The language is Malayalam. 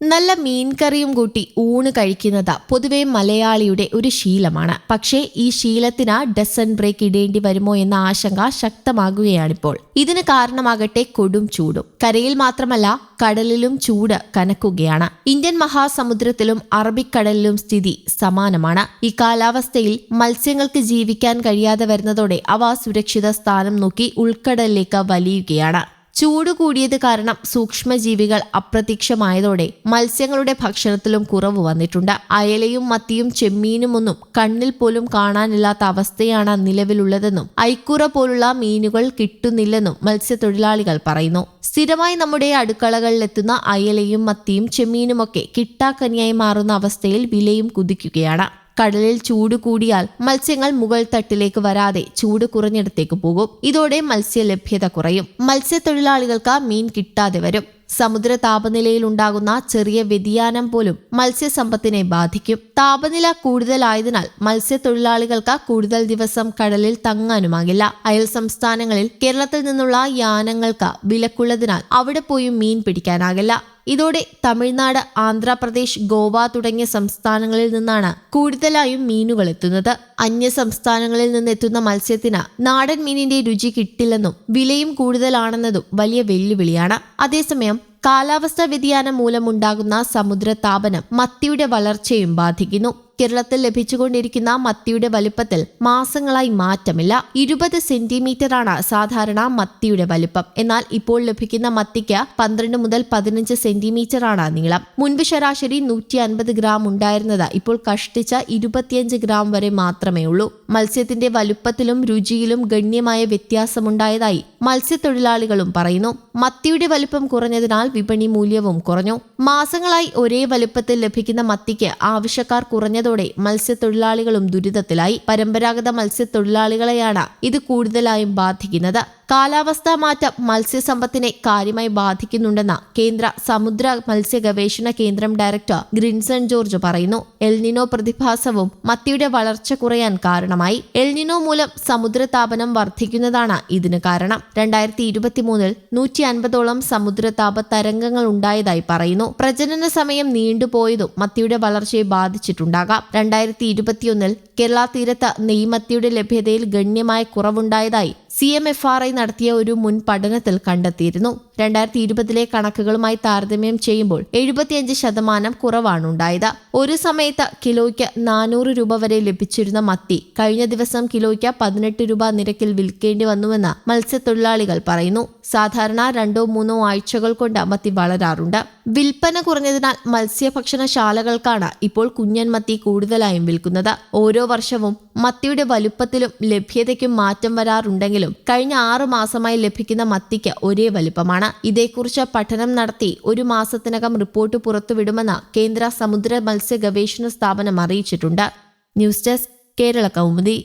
നല്ല മീൻകറിയും കൂട്ടി ഊണ് കഴിക്കുന്നത് പൊതുവെ മലയാളിയുടെ ഒരു ശീലമാണ്. പക്ഷേ ഈ ശീലത്തിന് ഡസൻ ബ്രേക്ക് ഇടേണ്ടി വരുമോ എന്ന ആശങ്ക ശക്തമാകുകയാണിപ്പോൾ. ഇതിന് കാരണമാകട്ടെ കൊടും ചൂടും. കരയിൽ മാത്രമല്ല കടലിലും ചൂട് കനക്കുകയാണ്. ഇന്ത്യൻ മഹാസമുദ്രത്തിലും അറബിക്കടലിലും സ്ഥിതി സമാനമാണ്. ഈ കാലാവസ്ഥയിൽ മത്സ്യങ്ങൾക്ക് ജീവിക്കാൻ കഴിയാതെ വരുന്നതോടെ അവ സുരക്ഷിത സ്ഥാനം നോക്കി ഉൾക്കടലിലേക്ക് വലിയുകയാണ്. ചൂട് കൂടിയത് കാരണം സൂക്ഷ്മജീവികൾ അപ്രത്യക്ഷമായതോടെ മത്സ്യങ്ങളുടെ ഭക്ഷണത്തിലും കുറവ് വന്നിട്ടുണ്ട്. അയലയും മത്തിയും ചെമ്മീനുമൊന്നും കണ്ണിൽ പോലും കാണാനില്ലാത്ത അവസ്ഥയാണ് നിലവിലുള്ളതെന്നും ഐക്കുറ പോലുള്ള മീനുകൾ കിട്ടുന്നില്ലെന്നും മത്സ്യത്തൊഴിലാളികൾ പറയുന്നു. സ്ഥിരമായി നമ്മുടെ അടുക്കളകളിലെത്തുന്ന അയലയും മത്തിയും ചെമ്മീനുമൊക്കെ കിട്ടാക്കനിയായി മാറുന്ന അവസ്ഥയിൽ വിലയും കുതിക്കുകയാണ്. കടലിൽ ചൂട് കൂടിയാൽ മത്സ്യങ്ങൾ മുകൾ തട്ടിലേക്ക് വരാതെ ചൂട് കുറഞ്ഞിടത്തേക്ക് പോകും. ഇതോടെ മത്സ്യ ലഭ്യത കുറയും. മത്സ്യത്തൊഴിലാളികൾക്ക് മീൻ കിട്ടാതെ വരും. സമുദ്ര താപനിലയിൽ ഉണ്ടാകുന്ന ചെറിയ വ്യതിയാനം പോലും മത്സ്യസമ്പത്തിനെ ബാധിക്കും. താപനില കൂടുതലായതിനാൽ മത്സ്യത്തൊഴിലാളികൾക്ക് കൂടുതൽ ദിവസം കടലിൽ തങ്ങാനുമാകില്ല. അയൽ സംസ്ഥാനങ്ങളിൽ കേരളത്തിൽ നിന്നുള്ള യാനങ്ങൾക്ക് വിലക്കുള്ളതിനാൽ അവിടെ പോയി മീൻ പിടിക്കാനാകില്ല. ഇതോടെ തമിഴ്നാട്, ആന്ധ്രാപ്രദേശ്, ഗോവ തുടങ്ങിയ സംസ്ഥാനങ്ങളിൽ നിന്നാണ് കൂടുതലായും മീനുകൾ എത്തുന്നത്. അന്യ സംസ്ഥാനങ്ങളിൽ നിന്നെത്തുന്ന മത്സ്യത്തിന് നാടൻ മീനിന്റെ രുചി കിട്ടില്ലെന്നും വിലയും കൂടുതലാണെന്നതും വലിയ വെല്ലുവിളിയാണ്. അതേസമയം കാലാവസ്ഥാ വ്യതിയാനം മൂലമുണ്ടാകുന്ന സമുദ്രതാപനം മത്തിയുടെ വളർച്ചയും ബാധിക്കുന്നു. കേരളത്തിൽ ലഭിച്ചുകൊണ്ടിരിക്കുന്ന മത്തിയുടെ വലിപ്പത്തിൽ മാസങ്ങളായി മാറ്റമില്ല. 20 സെന്റിമീറ്ററാണ് സാധാരണ മത്തിയുടെ വലിപ്പം. എന്നാൽ ഇപ്പോൾ ലഭിക്കുന്ന മത്തിക്ക് 12 മുതൽ 15 സെന്റിമീറ്ററാണ് നീളം. മുൻപ് ശരാശരി 150 ഗ്രാം ഉണ്ടായിരുന്നത് ഇപ്പോൾ കഷ്ടിച്ച 25 ഗ്രാം വരെ മാത്രമേ ഉള്ളൂ. മത്സ്യത്തിന്റെ വലുപ്പത്തിലും രുചിയിലും ഗണ്യമായ വ്യത്യാസമുണ്ടായതായി മത്സ്യത്തൊഴിലാളികളും പറയുന്നു. മത്തിയുടെ വലിപ്പം കുറഞ്ഞതിനാൽ വിപണി മൂല്യവും കുറഞ്ഞു. മാസങ്ങളായി ഒരേ വലുപ്പത്തിൽ ലഭിക്കുന്ന മത്തിക്ക് ആവശ്യക്കാർ കുറഞ്ഞതോടെ മത്സ്യത്തൊഴിലാളികളും ദുരിതത്തിലായി. പരമ്പരാഗത മത്സ്യത്തൊഴിലാളികളെയാണ് ഇത് കൂടുതലായും ബാധിക്കുന്നത്. കാലാവസ്ഥാ മാറ്റം മത്സ്യസമ്പത്തിനെ കാര്യമായി ബാധിക്കുന്നുണ്ടെന്ന് കേന്ദ്ര സമുദ്ര മത്സ്യ ഗവേഷണ കേന്ദ്രം ഡയറക്ടർ ഗ്രിൻസൺ ജോർജ് പറയുന്നു. എൽനിനോ പ്രതിഭാസവും മത്തിയുടെ വളർച്ച കുറയാൻ കാരണമായി. എൽനിനോ മൂലം സമുദ്രതാപനം വർദ്ധിക്കുന്നതാണ് ഇതിന് കാരണം. 2023 150ഓളം സമുദ്രതാപ തരംഗങ്ങൾ ഉണ്ടായതായി പറയുന്നു. പ്രജനന സമയം നീണ്ടുപോയതും മത്തിയുടെ വളർച്ചയെ ബാധിച്ചിട്ടുണ്ടാകാം. 2021 കേരള തീരത്ത് നെയ്മത്തിയുടെ ലഭ്യതയിൽ ഗണ്യമായ കുറവുണ്ടായതായി CMFRI നടത്തിയ ഒരു മുൻ പഠനത്തിൽ കണ്ടെത്തിയിരുന്നു. 2020 കണക്കുകളുമായി താരതമ്യം ചെയ്യുമ്പോൾ 75% കുറവാണ് ഉണ്ടായത്. ഒരു സമയത്ത് കിലോയ്ക്ക് 400 രൂപ വരെ ലഭിച്ചിരുന്ന മത്തി കഴിഞ്ഞ ദിവസം കിലോയ്ക്ക് 18 രൂപ നിരക്കിൽ വിൽക്കേണ്ടി വന്നുവെന്ന് മത്സ്യത്തൊഴിലാളികൾ പറയുന്നു. സാധാരണ 2-3 ആഴ്ചകൾ കൊണ്ട് മത്തി വളരാറുണ്ട്. വിൽപ്പന കുറഞ്ഞതിനാൽ മത്സ്യഭക്ഷണശാലകൾക്കാണ് ഇപ്പോൾ കുഞ്ഞൻ മത്തി കൂടുതലായും വിൽക്കുന്നത്. ഓരോ വർഷവും മത്തിയുടെ വലുപ്പത്തിലും ലഭ്യതയ്ക്കും മാറ്റം വരാറുണ്ടെങ്കിലും കഴിഞ്ഞ 6 മാസമായി ലഭിക്കുന്ന മത്തിക്ക് ഒരേ വലുപ്പമാണ്. ഇതേക്കുറിച്ച് പഠനം നടത്തി 1 മാസത്തിനകം റിപ്പോർട്ട് പുറത്തുവിടുമെന്ന് കേന്ദ്ര സമുദ്ര മത്സ്യ ഗവേഷണ സ്ഥാപനം അറിയിച്ചിട്ടുണ്ട്. News desk, Kerala Kaumudi.